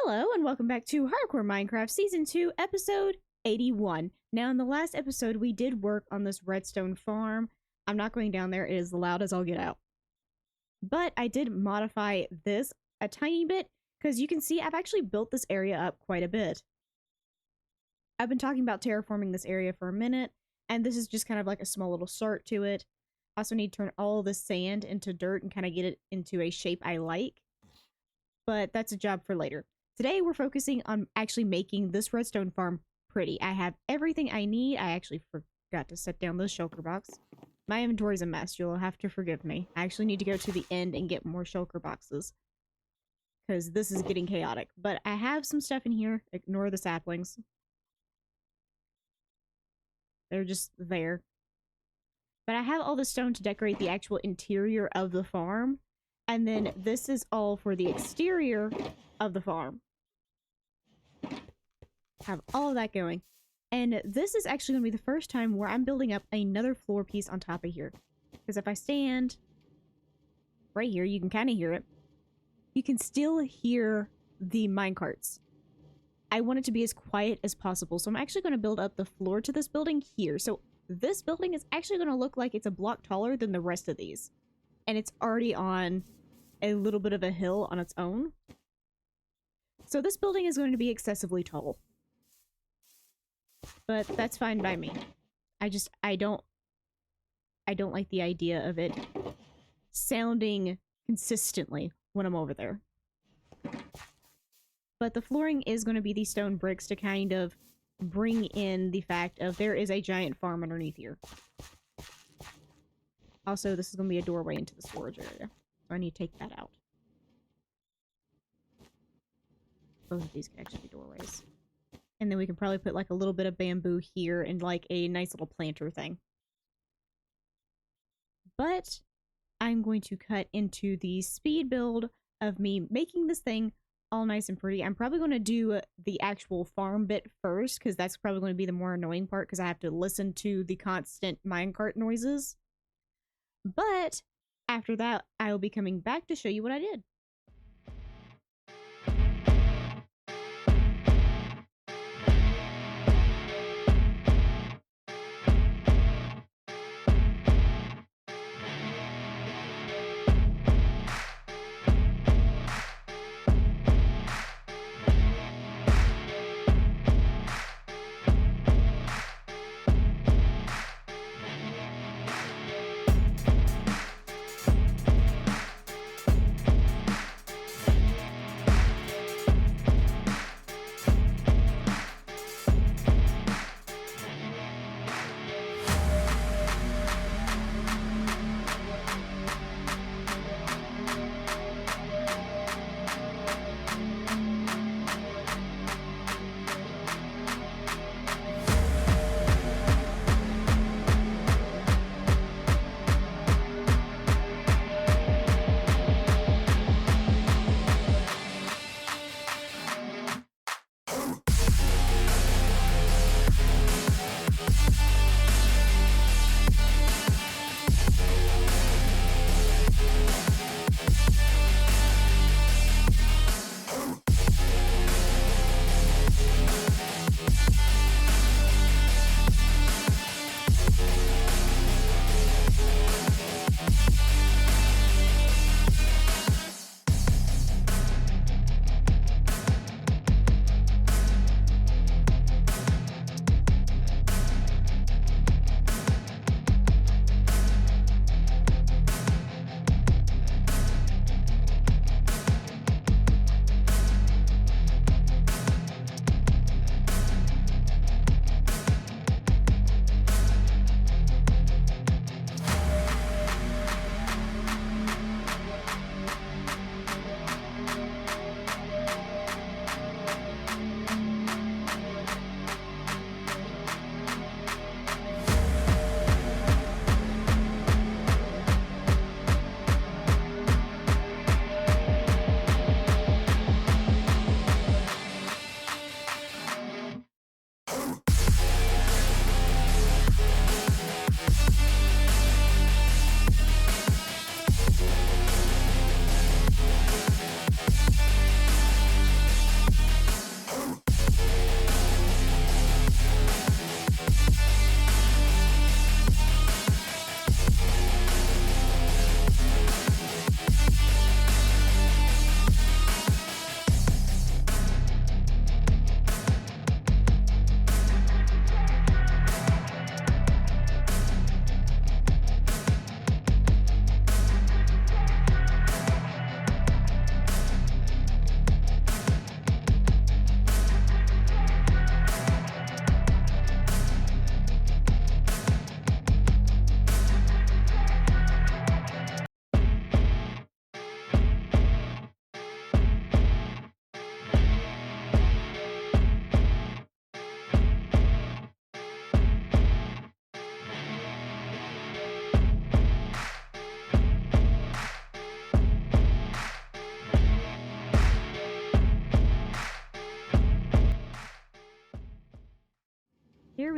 Hello and welcome back to Hardcore Minecraft Season 2, Episode 81. Now in the last episode we did work on this redstone farm. I'm not going down there, it is loud as I'll get out. But I did modify this a tiny bit because you can see I've actually built this area up quite a bit. I've been talking about terraforming this area for a minute, and this is just kind of like a small little start to it. I also need to turn all this sand into dirt and kind of get it into a shape I like. But that's a job for later. Today we're focusing on actually making this redstone farm pretty. I have everything I need. I actually forgot to set down this shulker box. My inventory's a mess. You'll have to forgive me. I actually need to go to the end and get more shulker boxes, because this is getting chaotic. But I have some stuff in here. Ignore the saplings. They're just there. But I have all the stone to decorate the actual interior of the farm. And then this is all for the exterior of the farm. Have all of that going. And this is actually going to be the first time where I'm building up another floor piece on top of here. Because if I stand right here, you can kind of hear it. You can still hear the minecarts. I want it to be as quiet as possible. So I'm actually going to build up the floor to this building here. So this building is actually going to look like it's a block taller than the rest of these. And it's already on a little bit of a hill on its own. So this building is going to be excessively tall. But that's fine by me. I don't like the idea of it sounding consistently when I'm over there. But the flooring is going to be these stone bricks to kind of bring in the fact of there is a giant farm underneath here. Also, this is going to be a doorway into the storage area. So I need to take that out. Both of these can actually be doorways. And then we can probably put like a little bit of bamboo here and like a nice little planter thing. But I'm going to cut into the speed build of me making this thing all nice and pretty. I'm probably going to do the actual farm bit first, because that's probably going to be the more annoying part, because I have to listen to the constant minecart noises. But after that, I will be coming back to show you what I did.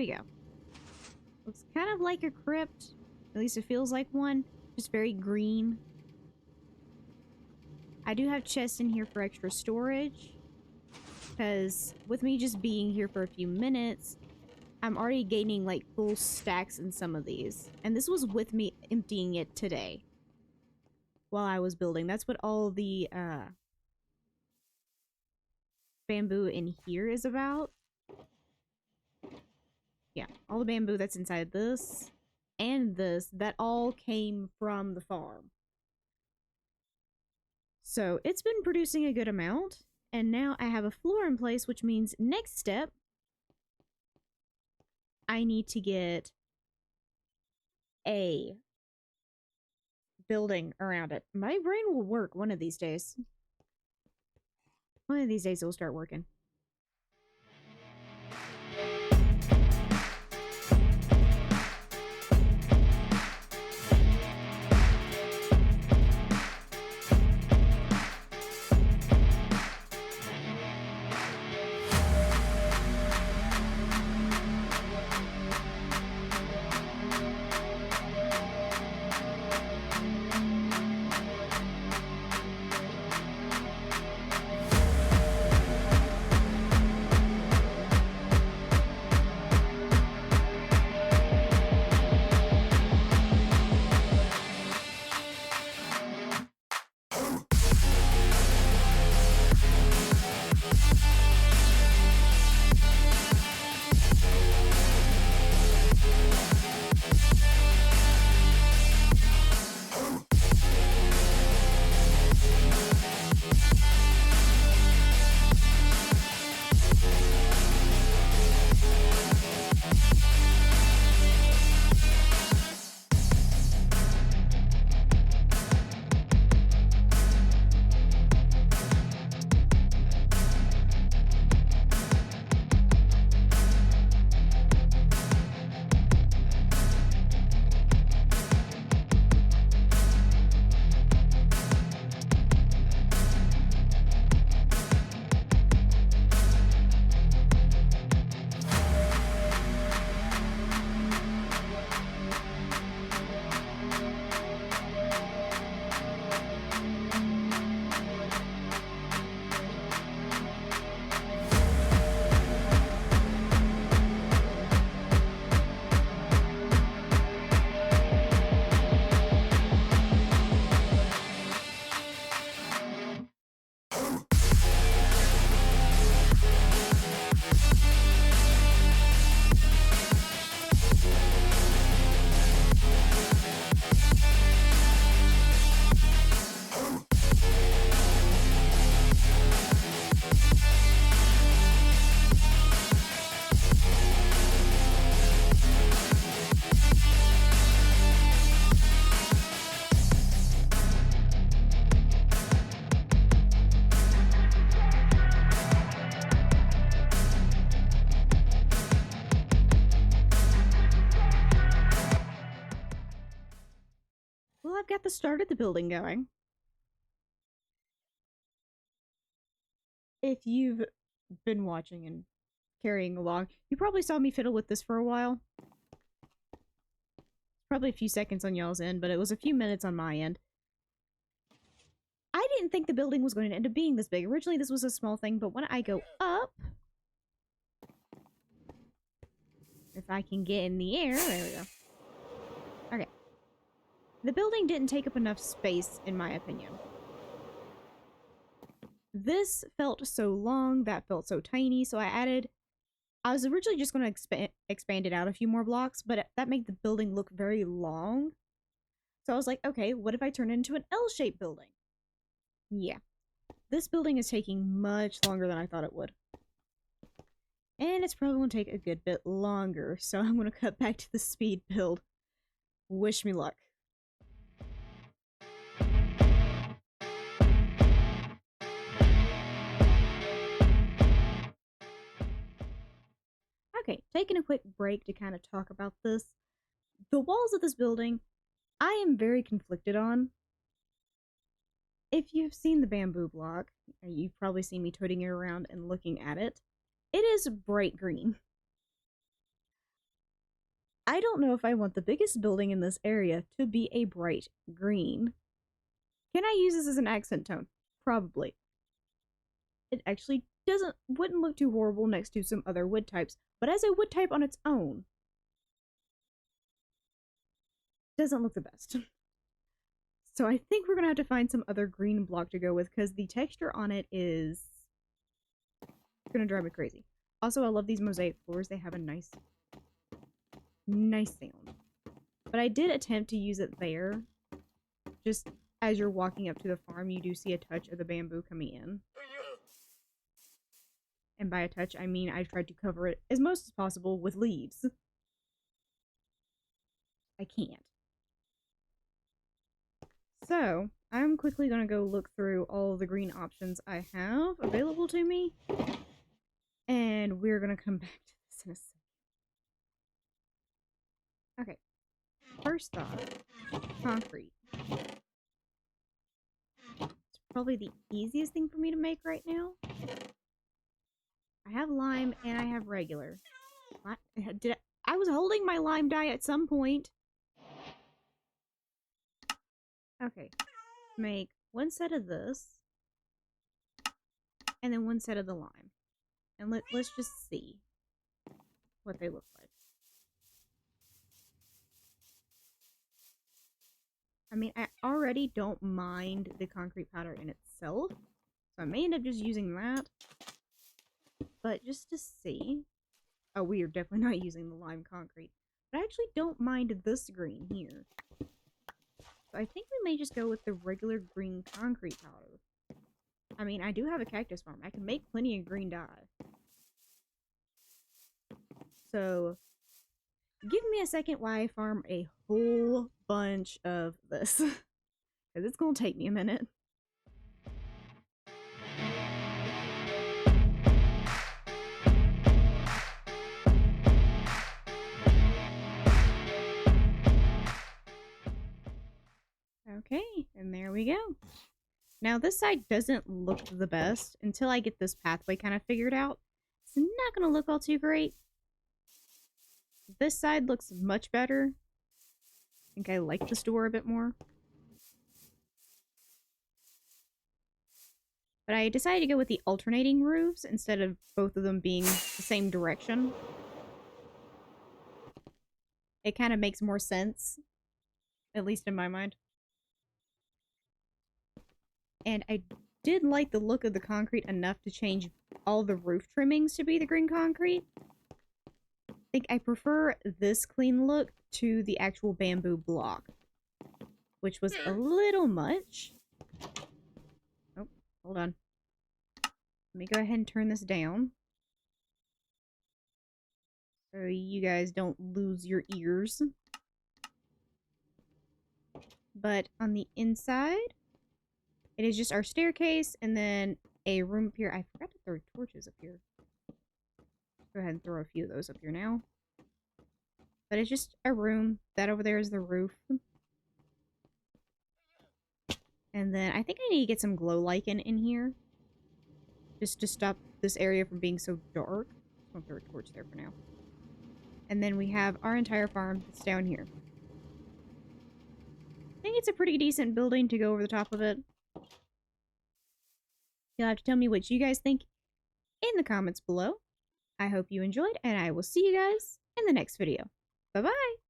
we go. Looks kind of like a crypt. At least it feels like one. Just very green. I do have chests in here for extra storage. Because with me just being here for a few minutes, I'm already gaining like full stacks in some of these. And this was with me emptying it today. While I was building. That's what all the bamboo in here is about. Yeah, all the bamboo that's inside this and this, that all came from the farm. So it's been producing a good amount. And now I have a floor in place, which means next step, I need to get a building around it. My brain will work one of these days. One of these days it will start working. Well, I've got the start of the building going. If you've been watching and carrying along, you probably saw me fiddle with this for a while. Probably a few seconds on y'all's end, but it was a few minutes on my end. I didn't think the building was going to end up being this big. Originally, this was a small thing, but when I go up... If I can get in the air, there we go. Okay. The building didn't take up enough space, in my opinion. This felt so long, that felt so tiny, so I was originally just going to expand it out a few more blocks, but that made the building look very long. So I was like, okay, what if I turn it into an L-shaped building? Yeah. This building is taking much longer than I thought it would. And it's probably going to take a good bit longer, so I'm going to cut back to the speed build. Wish me luck. Okay, taking a quick break to kind of talk about this. The walls of this building, I am very conflicted on. If you've seen the bamboo block, you've probably seen me toting it around and looking at it. It is bright green. I don't know if I want the biggest building in this area to be a bright green. Can I use this as an accent tone? Probably. It actually wouldn't look too horrible next to some other wood types, but as a wood type on its own, doesn't look the best. So I think we're gonna have to find some other green block to go with because the texture on it is gonna drive me crazy. Also, I love these mosaic floors. They have a nice sound. But I did attempt to use it there. Just as you're walking up to the farm, you do see a touch of the bamboo coming in. And by a touch, I mean I tried to cover it as most as possible with leaves. I can't. So, I'm quickly going to go look through all the green options I have available to me. And we're going to come back to this in a second. Okay. First off, concrete. It's probably the easiest thing for me to make right now. I have lime and I have regular. I was holding my lime dye at some point. Okay. Make one set of this. And then one set of the lime. And let's just see what they look like. I mean, I already don't mind the concrete powder in itself. So I may end up just using that. But just to see. Oh, we are definitely not using the lime concrete. But I actually don't mind this green here. So I think we may just go with the regular green concrete powder. I mean, I do have a cactus farm. I can make plenty of green dye. So, give me a second while I farm a whole bunch of this. Because it's going to take me a minute. Okay, and there we go. Now, this side doesn't look the best until I get this pathway kind of figured out. It's not going to look all too great. This side looks much better. I think I like this door a bit more. But I decided to go with the alternating roofs instead of both of them being the same direction. It kind of makes more sense, at least in my mind. And I did like the look of the concrete enough to change all the roof trimmings to be the green concrete. I think I prefer this clean look to the actual bamboo block, which was a little much. Oh, hold on. Let me go ahead and turn this down so you guys don't lose your ears. But on the inside, it is just our staircase and then a room up here. I forgot to throw torches up here. Go ahead and throw a few of those up here now. But it's just a room. That over there is the roof. And then I think I need to get some glow lichen in here. Just to stop this area from being so dark. I'll throw a torch there for now. And then we have our entire farm that's down here. I think it's a pretty decent building to go over the top of it. You'll have to tell me what you guys think in the comments below. I hope you enjoyed, and I will see you guys in the next video. Bye-bye!